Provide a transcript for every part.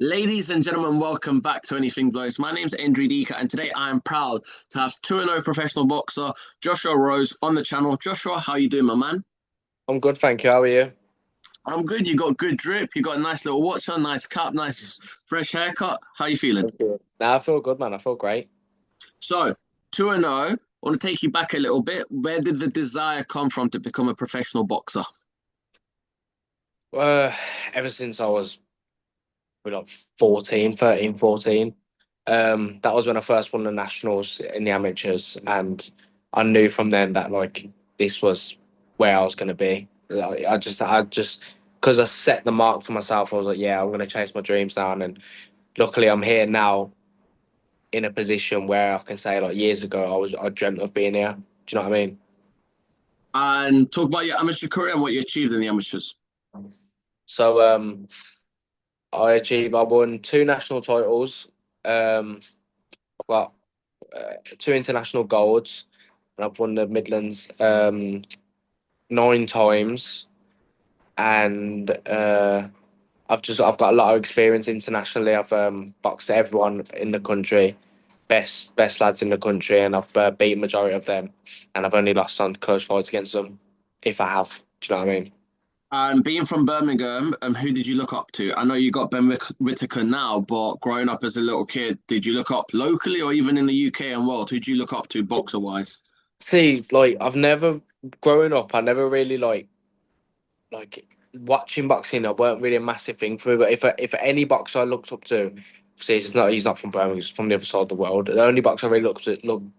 Ladies and gentlemen, welcome back to Anything Blows. My name's Andrew Dika, and today I am proud to have 2-0 professional boxer Joshua Rose on the channel. Joshua, how you doing, my man? I'm good, thank you. How are you? I'm good. You got good drip. You got a nice little watch on, nice cap, nice fresh haircut. How you feeling? Thank you. Nah, I feel good, man. I feel great. So, 2-0. I want to take you back a little bit. Where did the desire come from to become a professional boxer? Uh, Ever since I was like 14, 13, 14, that was when I first won the nationals in the amateurs, and I knew from then that like this was where I was going to be. Like, I just, because I set the mark for myself. I was like, yeah, I'm going to chase my dreams down, and luckily I'm here now in a position where I can say like years ago I dreamt of being here. Do you know what I mean? And talk about your amateur career and what you achieved in the amateurs. So I won two national titles, um, well, two international golds, and I've won the Midlands 9 times. And I've got a lot of experience internationally. I've boxed everyone in the country, best lads in the country, and I've beat majority of them. And I've only lost on close fights against them, if I have. Do you know what I mean? And being from Birmingham, who did you look up to? I know you got Ben Whitaker now, but growing up as a little kid, did you look up locally or even in the UK and world? Who did you look up to boxer wise? See, like I've never growing up, I never really like watching boxing. That weren't really a massive thing for me. But if any boxer I looked up to, see, he's not from Birmingham. He's from the other side of the world. The only boxer I really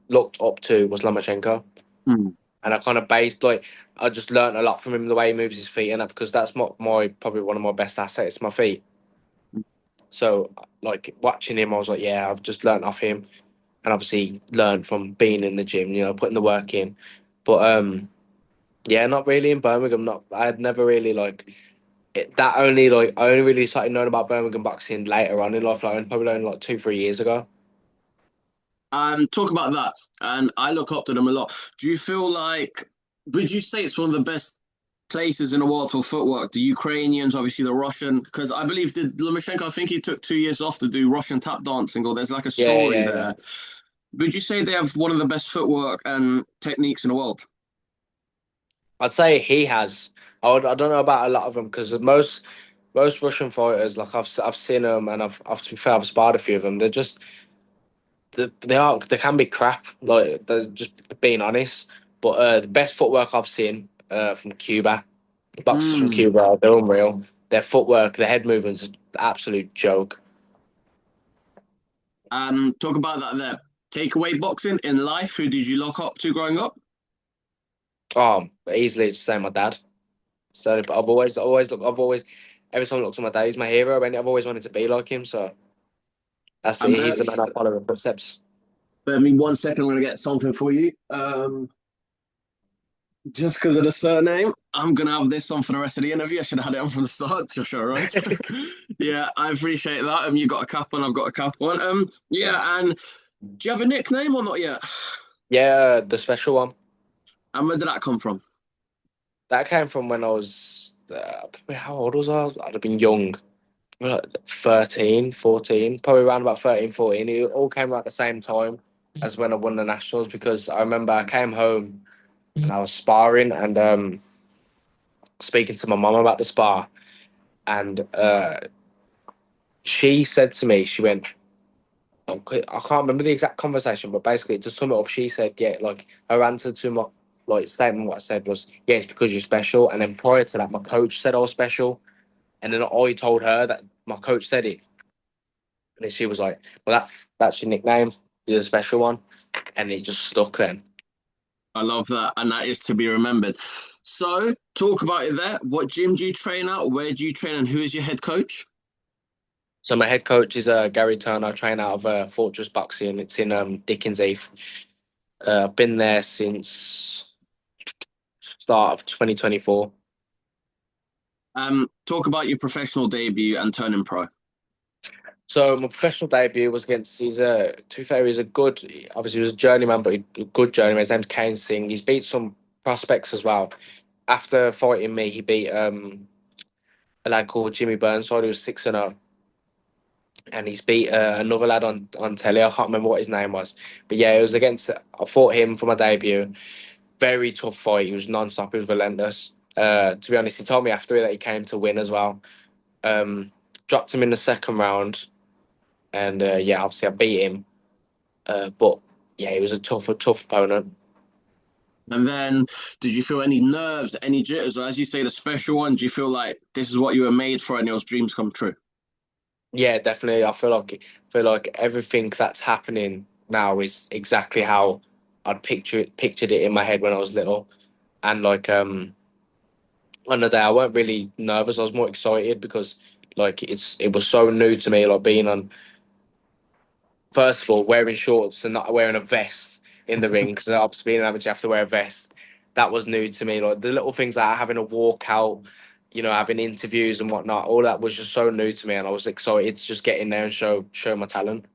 looked up to was Lomachenko, Hmm. and I kind of based like I just learned a lot from him the way he moves his feet and that because that's my probably one of my best assets, my feet. So like watching him, I was like, yeah, I've just learned off him, and obviously learned from being in the gym, putting the work in. But yeah, not really in Birmingham. Not I had never really that only I only really started knowing about Birmingham boxing later on in life, like probably only like 2, 3 years ago. Talk about that. And I look up to them a lot. Do you feel like, would you say it's one of the best places in the world for footwork? The Ukrainians, obviously the Russian, because I believe the Lomachenko, I think he took 2 years off to do Russian tap dancing, or there's like a Yeah, story yeah, yeah. there. Would you say they have one of the best footwork and techniques in the world? I'd say he has. I don't know about a lot of them because most Russian fighters, like I've seen them and I've to be fair, I've sparred a few of them. They're just they can be crap. Like they're just being honest. But the best footwork I've seen from Cuba, the boxers from Mm. Cuba, they're unreal. Their footwork, their head movements, absolute joke. Talk about that there. Takeaway boxing in life. Who did you look up to growing up? Oh, easily just say my dad. So, but I've always, every time I look to my dad, he's my hero, and I've always wanted to be like him. So Um, he's the man I follow in footsteps. Bear me 1 second. I'm gonna get something for you. Just because of the surname, I'm gonna have this on for the rest of the interview. I should have had it on from the start. Joshua Rose. Yeah, I appreciate that. You got a cap on. I've got a cap on. Yeah, and do you have a nickname or not yet? Yeah, the special one And where did that come from? that came from when I was probably how old was I? I'd have been young, probably like 13, 14, probably around about 13, 14. It all came around at the same time as when I won the nationals because I remember I came home and I was sparring and speaking to my mum about the spar, and she said to me, she went, okay, I can't remember the exact conversation, but basically to sum it up, she said, yeah, like her answer to my like statement, what I said was, yeah, it's because you're special. And then prior to that, my coach said I was special, and then I told her that my coach said it, and then she was like, well, that's your nickname, you're the special one, and it just stuck then. I love that, and that is to be remembered. So, talk about it there. What gym do you train at? Where do you train, and who is your head coach? So my head coach is Gary Turner. I train out of Fortress Boxing. It's in Dickens Heath. I've been there since start of 2024. Talk about your professional debut and turning pro. So my professional debut was against to be fair, he's a good obviously he was a journeyman, but a good journeyman. His name's Kane Singh. He's beat some prospects as well. After fighting me, he beat a lad called Jimmy Burnside, who was 6-0. and he's beat another lad on telly. I can't remember what his name was, but yeah, it was against. I fought him for my debut. Very tough fight. He was non-stop. He was relentless. To be honest, he told me after it that he came to win as well. Um, Dropped him in the second round, and yeah, obviously I beat him. But yeah, he was a tough opponent. And then, did you feel any nerves, any jitters, or as you say, the special one? Do you feel like this is what you were made for and those dreams come true? Yeah, definitely. I feel like everything that's happening now is exactly how I'd pictured it in my head when I was little. And like on the day I weren't really nervous. I was more excited because like it was so new to me, like being on first of all wearing shorts and not wearing a vest in the ring because obviously being an amateur you have to wear a vest. That was new to me. Like the little things like having a walkout, having interviews and whatnot, all that was just so new to me and I was excited to just get in there and show my talent.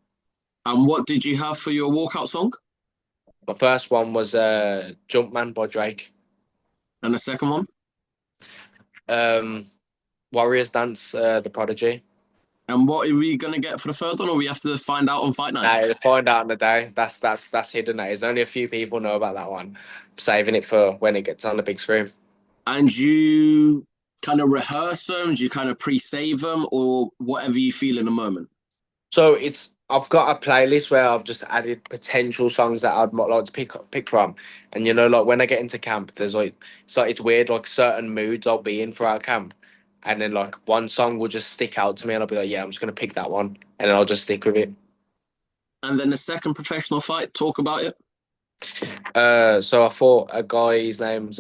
And what did you have for your walkout song? My first one was Jumpman by Drake. And the second one? Um, Warriors Dance, The Prodigy. And what are we gonna get for the third one, or we have to find out on fight night? Nah, you'll find out in the day. That's hidden. That is only a few people know about that one. I'm saving it for when it gets on the big screen. And you kind of rehearse them? Do you kind of pre-save them, or whatever you feel in the moment? So I've got a playlist where I've just added potential songs that I'd like to pick from, and like when I get into camp, there's it's weird like certain moods I'll be in throughout camp, and then like one song will just stick out to me, and I'll be like, yeah, I'm just gonna pick that one, and then I'll just stick with it. And then the second professional fight, talk about it. So I fought a guy. His name's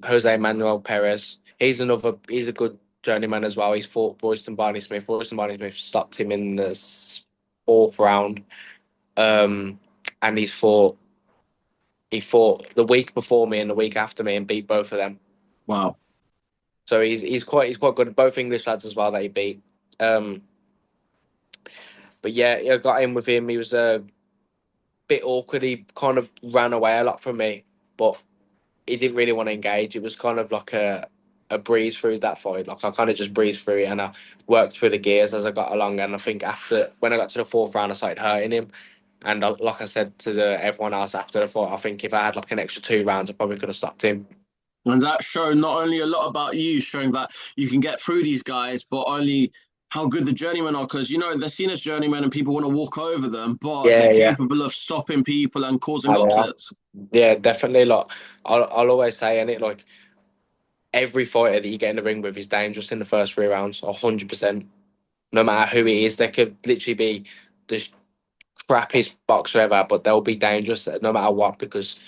Jose Manuel Perez. He's a good journeyman as well. He's fought Royston Barney Smith. Royston Barney Smith stopped him in the fourth round. Um, and he fought the week before me and the week after me and beat both of them. Wow. So he's quite good. Both English lads as well that he beat. Um, but yeah, I got in with him. He was a bit awkward. He kind of ran away a lot from me, but he didn't really want to engage. It was kind of like a breeze through that fight. Like I kind of just breezed through it and I worked through the gears as I got along. And I think after when I got to the fourth round, I started hurting him. And like I said to everyone else after the fight, I think if I had like an extra 2 rounds, I probably could have stopped him. And that showed not only a lot about you, showing that you can get through these guys, but only how good the journeymen are. Because, they're seen as journeymen and people want to walk over them, but they're Yeah, yeah. capable of stopping people and causing Oh, yeah. upsets. Yeah, definitely. Like I'll always say, and it like every fighter that you get in the ring with is dangerous in the first 3 rounds, 100%. No matter who it is, they could literally be the crappiest boxer ever, but they'll be dangerous no matter what because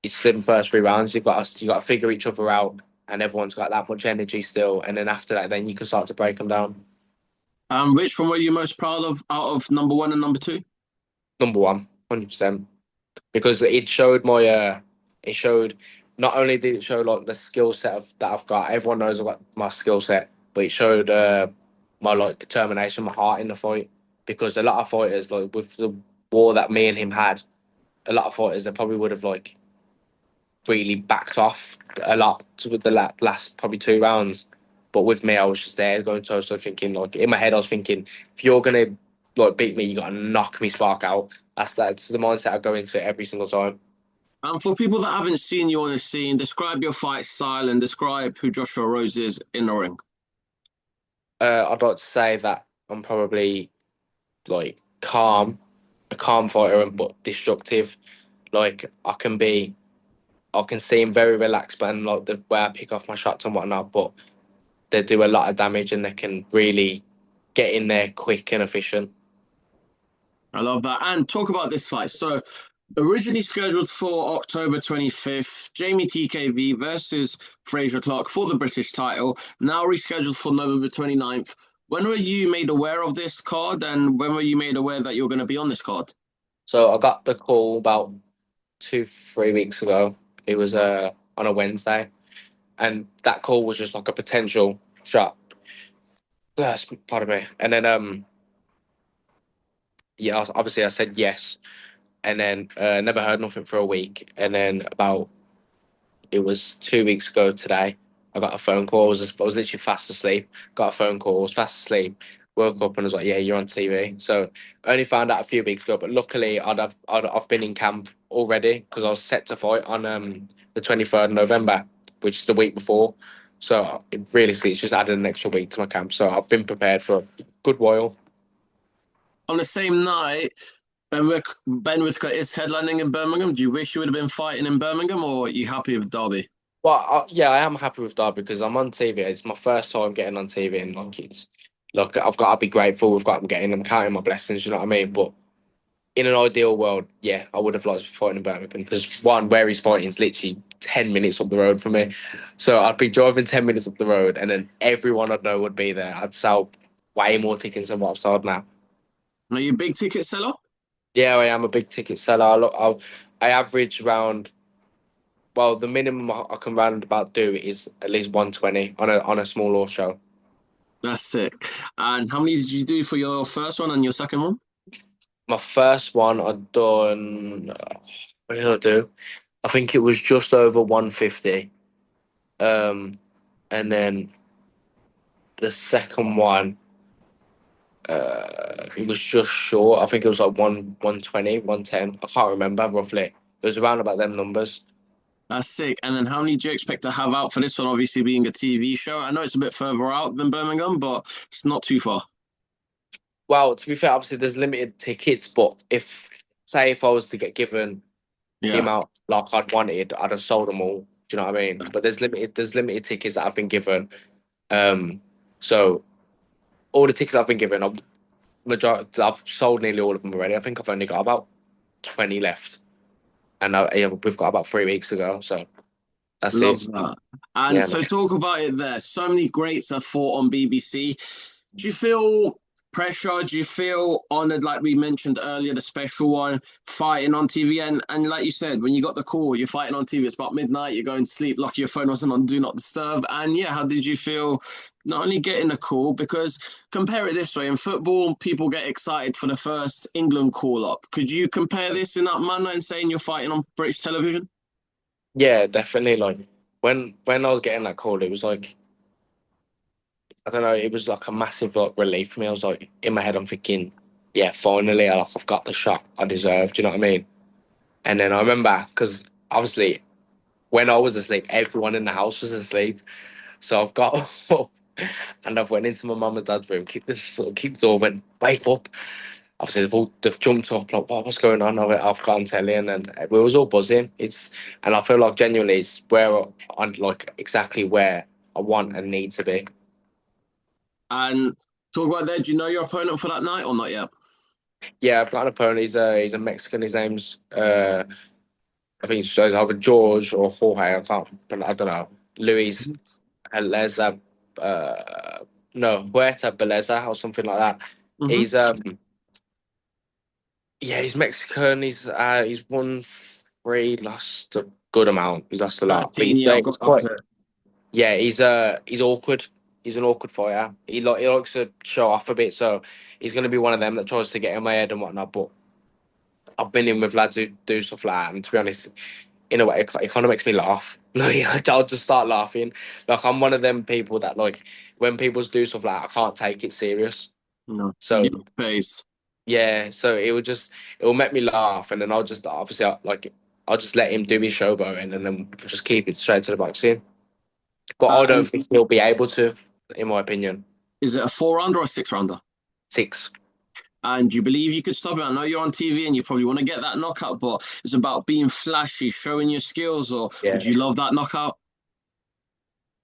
it's the first 3 rounds. You got to figure each other out, and everyone's got that much energy still. And then after that, then you can start to break them down. Which one were you most proud of out of number one and number two? Number one, 100%, because it showed my it showed not only did it show like the skill set that I've got. Everyone knows about my skill set, but it showed my like determination, my heart in the fight. Because a lot of fighters, like with the war that me and him had, a lot of fighters they probably would have like really backed off a lot with the last probably 2 rounds. But with me, I was just there going so thinking like in my head, I was thinking if you're gonna like beat me, you gotta knock me spark out. That's the mindset I go into every single time. And for people that haven't seen you on the scene, describe your fight style and describe who Joshua Rose is in the ring. I'd like to say that I'm probably like calm, a calm fighter, but destructive. Like I can seem very relaxed, but and like the way I pick off my shots and whatnot, but they do a lot of damage and they can really get in there quick and efficient. I love that. And talk about this fight. So, originally scheduled for October 25th, Jamie TKV versus Fraser Clark for the British title, now rescheduled for November 29th. When were you made aware of this card, and when were you made aware that you're going to be on this card? So I got the call about 3 weeks ago. It was on a Wednesday, and that call was just like a potential shot. Yes, pardon me. And then yeah, obviously I said yes, and then never heard nothing for a week, and then about it was 2 weeks ago today. I got a phone call. I was literally fast asleep. Got a phone call. I was fast asleep. woke up and was like, "Yeah, you're on TV." So I only found out a few weeks ago, but luckily I've been in camp already because I was set to fight on the 23rd of November, which is the week before. So it really, it's just added an extra week to my camp. So I've been prepared for a good while. On the same night, Ben Whitaker is headlining in Birmingham. Do you wish you would have been fighting in Birmingham, or are you happy with Derby? Well, yeah, I am happy with that because I'm on TV. It's my first time getting on TV, and like it's look, I've got to be grateful. We've got I'm getting, I'm counting my blessings. You know what I mean? But in an ideal world, yeah, I would have liked to be fighting in Birmingham because one, where he's fighting is literally 10 minutes up the road from me. So I'd be driving 10 minutes up the road, and then everyone I'd know would be there. I'd sell way more tickets than what I've sold now. Are you a big ticket seller? Yeah, I am a big ticket seller. I average around. Well, the minimum I can round about do is at least 120 on a small horse show. That's sick. And how many did you do for your first one and your second one? My first one I'd done. What did I do? I think it was just over 150. Um, and then the second one, it was just short. I think it was like 120, 110. I can't remember roughly. It was around about them numbers. That's sick. And then how many do you expect to have out for this one? Obviously, being a TV show. I know it's a bit further out than Birmingham, but it's not too far. Well, to be fair, obviously there's limited tickets, but if say if I was to get given the Yeah. amount like I'd wanted, I'd have sold them all. Do you know what I mean? But there's limited tickets that I've been given. Um, so all the tickets I've been given, I've sold nearly all of them already. I think I've only got about 20 left, and yeah, we've got about 3 weeks to go. So that's Love it. that. And Yeah, so talk about it there. So many greats have fought on BBC. Do you feel pressure? Do you feel honored, like we mentioned earlier, the special one, fighting on TV? And like you said, when you got the call, you're fighting on TV, it's about midnight, you're going to sleep, lucky your phone wasn't on Do Not Disturb. And yeah, how did you feel not only getting the call, because compare it this way, in football, people get excited for the first England call up. Could you compare this in that manner and saying you're fighting on British television? yeah, definitely. Like when I was getting that call, it was like I don't know, it was like a massive like relief for me. I was like in my head, I'm thinking, yeah, finally, like I've got the shot I deserved. Do you know what I mean? And then I remember because obviously when I was asleep, everyone in the house was asleep. So I've got up and I've went into my mum and dad's room, kicked the door, went, wake up. Obviously they've jumped up like what's going on? I've got on telly and then we was all buzzing. And I feel like genuinely it's where I'm like exactly where I want and need to be. And talk about that. Do you know your opponent for that night or not yet? Yeah, I've got an opponent. He's a Mexican. His name's I think it's either George or Jorge. I can't, but I don't know. Luis Beleza, no, Huerta Beleza or something like that. Mm-hmm. He's yeah, he's Mexican. He's won three, lost a good amount. He's lost a lot, but 13, yeah, I've got he's up quite to it. yeah. He's awkward. He's an awkward fighter. He likes to show off a bit, so he's going to be one of them that tries to get in my head and whatnot. But I've been in with lads who do stuff like that, and to be honest, in a way, it kind of makes me laugh. Like I'll just start laughing. Like I'm one of them people that like when people do stuff like that, I can't take it serious. No, So your face. yeah, so it will make me laugh, and then I'll just obviously I'll just let him do his showboating, and then just keep it straight to the boxing. But I don't And think he'll be able to, in my opinion. is it a four rounder or a six rounder? Six. And do you believe you could stop it? I know you're on TV and you probably want to get that knockout, but it's about being flashy, showing your skills, or Yeah. would you love that knockout?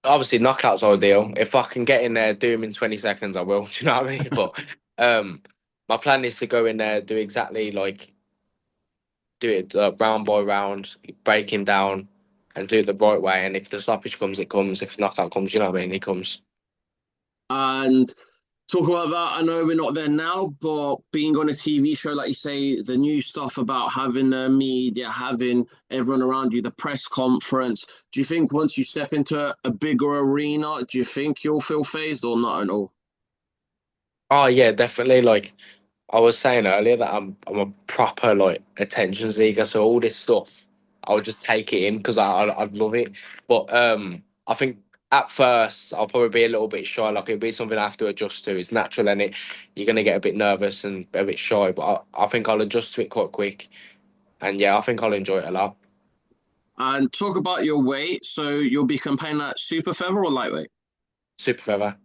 Obviously, knockouts ideal. If I can get in there, do him in 20 seconds, I will. Do you know what I mean? But um, my plan is to go in there, do exactly like do it round by round, break him down, and do it the right way. And if the stoppage comes, it comes. If the knockout comes, you know what I mean? It comes. And talk about that. I know we're not there now, but being on a TV show, like you say, the new stuff about having the media, having everyone around you, the press conference. Do you think once you step into a bigger arena, do you think you'll feel phased or not at all? Oh yeah, definitely. Like I was saying earlier, that I'm a proper like attention seeker. So all this stuff, I'll just take it in because I love it. But I think at first I'll probably be a little bit shy. Like it'll be something I have to adjust to. It's natural, and you're gonna get a bit nervous and a bit shy. But I think I'll adjust to it quite quick. And yeah, I think I'll enjoy it a lot. And talk about your weight. So you'll be competing at super feather or lightweight. Super feather.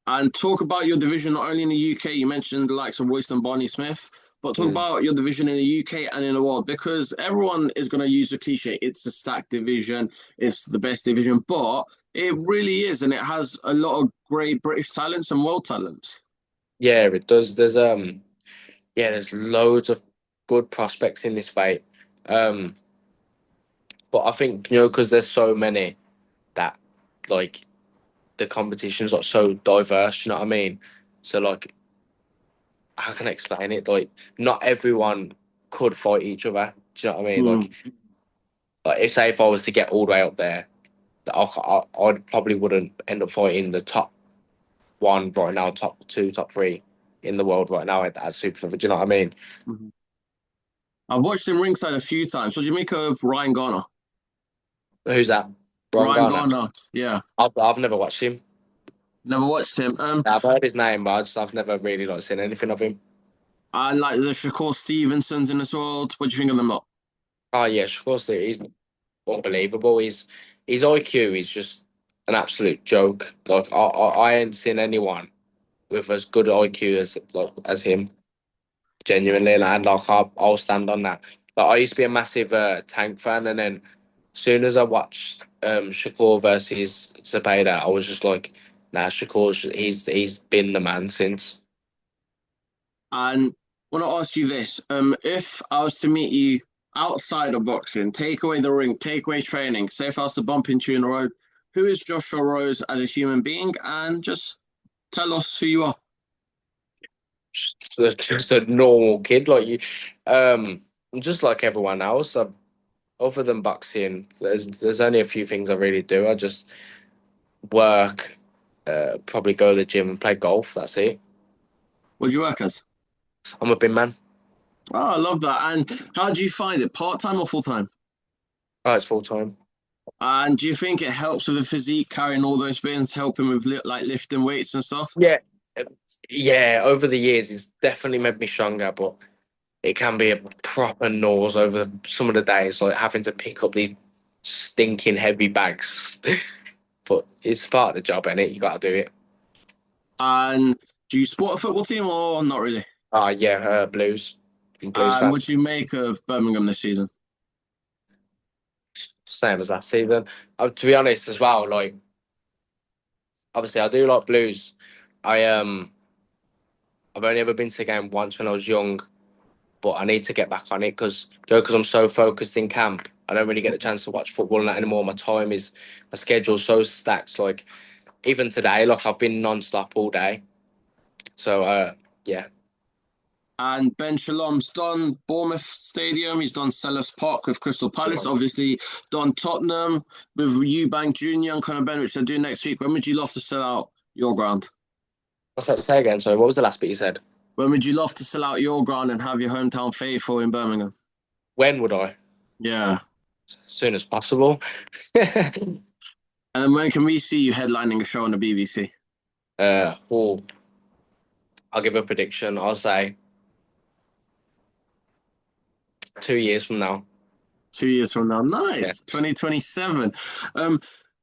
And talk about your division not only in the UK. You mentioned the likes of Royston Barney Smith, but talk Mm. about your division in the UK and in the world because everyone is going to use the cliche. It's a stacked division. It's the best division, but it really is, and it has a lot of great British talents and world talents. Yeah, it does. There's loads of good prospects in this weight. Um, but I think because there's so many that like the competition's like so diverse. You know what I mean? So like, how can I explain it? Like, not everyone could fight each other. Do you know what I mean? Mm. Like if I was to get all the way up there, I probably wouldn't end up fighting the top one right now, top two, top three in the world right now at super feather. Do you know what I mean? Mhm. I've watched him ringside a few times. What do you make of Ryan Garner? Who's that? Brian Ryan Garner. Garner, yeah, I've never watched him. never watched him. I've heard his name, but I've never really like seen anything of him. And like the Shakur Stevensons in this world. What do you think of them lot? Oh yeah, of course he's unbelievable. His IQ is just an absolute joke. Like I ain't seen anyone with as good IQ as him. Genuinely, and like I'll stand on that. Like I used to be a massive Tank fan, and then soon as I watched Shakur versus Zepeda, I was just like, nah, he's been the man since. And I want to ask you this: if I was to meet you outside of boxing, take away the ring, take away training, say if I was to bump into you in the road, who is Joshua Rose as a human being, and just tell us who you are. Just a normal kid like you. I'm just like everyone else. Other than boxing, there's only a few things I really do. I just work, probably go to the gym and play golf. That's it. What do you work as? I'm a bin man. Oh, I love that. And how do you find it? Part time or full time? Oh, it's full time. And do you think it helps with the physique, carrying all those bins, helping with like lifting weights and stuff? Yeah, yeah. Over the years, it's definitely made me stronger, but it can be a proper nose over some of the days, like having to pick up the stinking heavy bags. But it's part of the job, innit? You got to do it. And do you support a football team or not really? Yeah, Blues. I'm Blues And what fans. do you make of Birmingham this season? Same as last season. To be honest, as well, like obviously I do like Blues. I I've only ever been to the game once when I was young, but I need to get back on it because I'm so focused in camp. I don't really get the chance to watch football and that anymore. My schedule's so stacked. Like even today, like I've been non-stop all day. So yeah, And Ben Shalom's done Bournemouth Stadium. He's done Selhurst Park with Crystal Palace. Obviously, done Tottenham with Eubank Junior and Conor Ben, which they're doing next week. When would you love to sell out your ground? what's that say again? Sorry, what was the last bit you said? When would you love to sell out your ground and have your hometown faithful in Birmingham? When would I? Yeah. As soon as possible. And then when can we see you headlining a show on the BBC? Well, I'll give a prediction. I'll say 2 years from now. 2 years from now. Yeah. Nice. 2027.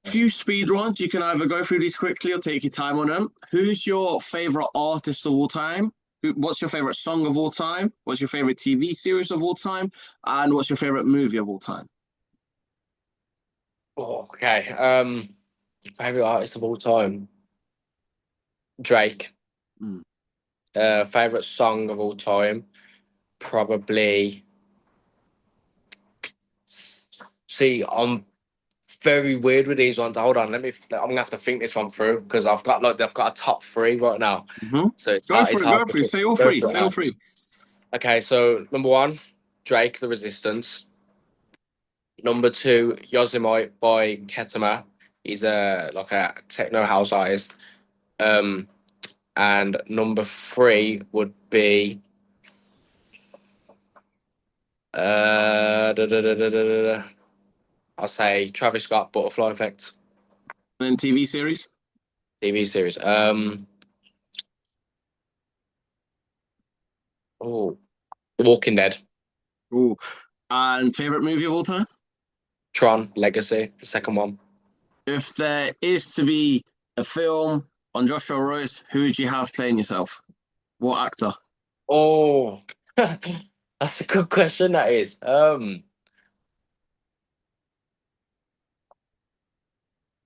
Few speed runs. You can either go through these quickly or take your time on them. Who's your favorite artist of all time? What's your favorite song of all time? What's your favorite TV series of all time? And what's your favorite movie of all time? Oh, okay. Favorite artist of all time, Drake. Mm. Favorite song of all time, probably. See, I'm very weird with these ones. Hold on, I'm gonna have to think this one through because I've got a top three right now. Mm-hmm. So it's Go hard. for It's it. hard Go to for it. pick. Say all Go three. for it Say all now. three. Okay, so number one, Drake, The Resistance. Number two, Yosemite by Ketama. He's a techno house artist. Um, and number three would be da, da, da, da, da, da. I'll say Travis Scott, Butterfly Effect. And then TV series? TV series. Oh, The Walking Dead, Ooh. And favorite movie of all time? Tron Legacy, the second one. If there is to be a film on Joshua Royce, who would you have playing yourself? What actor? Oh, that's a good question. That is.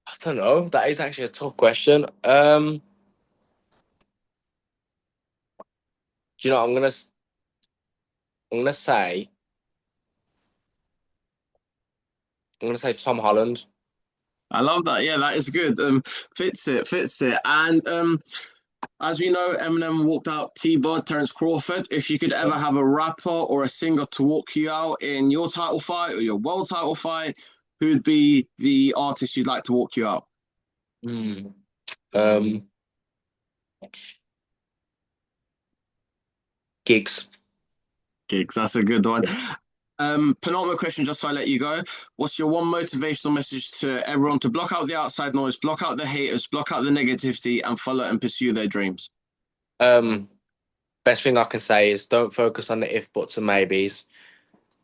I don't know. That is actually a tough question. Do you know? I'm gonna say I'm gonna say Tom Holland. I love that. Yeah, that is good. Fits it, fits it. And as we know, Eminem walked out T-Bud, Terence Crawford. If you could ever have a rapper or a singer to walk you out in your title fight or your world title fight, who'd be the artist you'd like to walk you out? Hmm. Um, Gigs. Gigs, that's a good one. Penultimate question, just so I let you go. What's your one motivational message to everyone to block out the outside noise, block out the haters, block out the negativity, and follow and pursue their dreams? Um, Best thing I can say is don't focus on the if, buts, and maybes,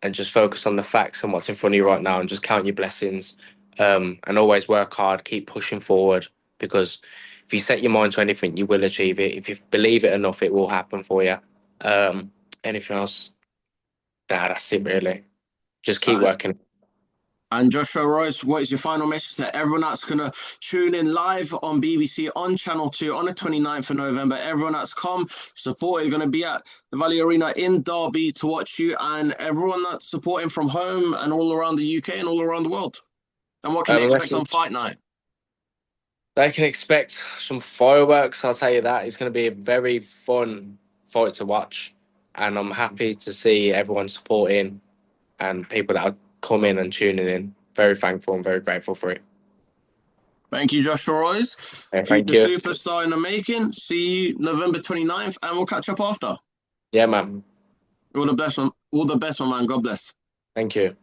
and just focus on the facts and what's in front of you right now, and just count your blessings. And always work hard, keep pushing forward, because if you set your mind to anything, you will achieve it. If you believe it enough, it will happen for you. Anything else? Nah, that's it really. Just keep That is. working. And Joshua Royce, what is your final message to everyone that's going to tune in live on BBC on Channel 2 on the 29th of November? Everyone that's come, support is going to be at the Valley Arena in Derby to watch you, and everyone that's supporting from home and all around the UK and all around the world. And what can they expect on fight night? They can expect some fireworks, I'll tell you that. It's going to be a very fun fight to watch. And I'm happy to see everyone supporting and people that are coming and tuning in. Very thankful and very grateful for it. Thank you, Joshua Royce. Thank Future you. superstar in the making. See you November 29th, and we'll catch up after. Yeah, man. All the best, man. All the best, my man. God bless. Thank you.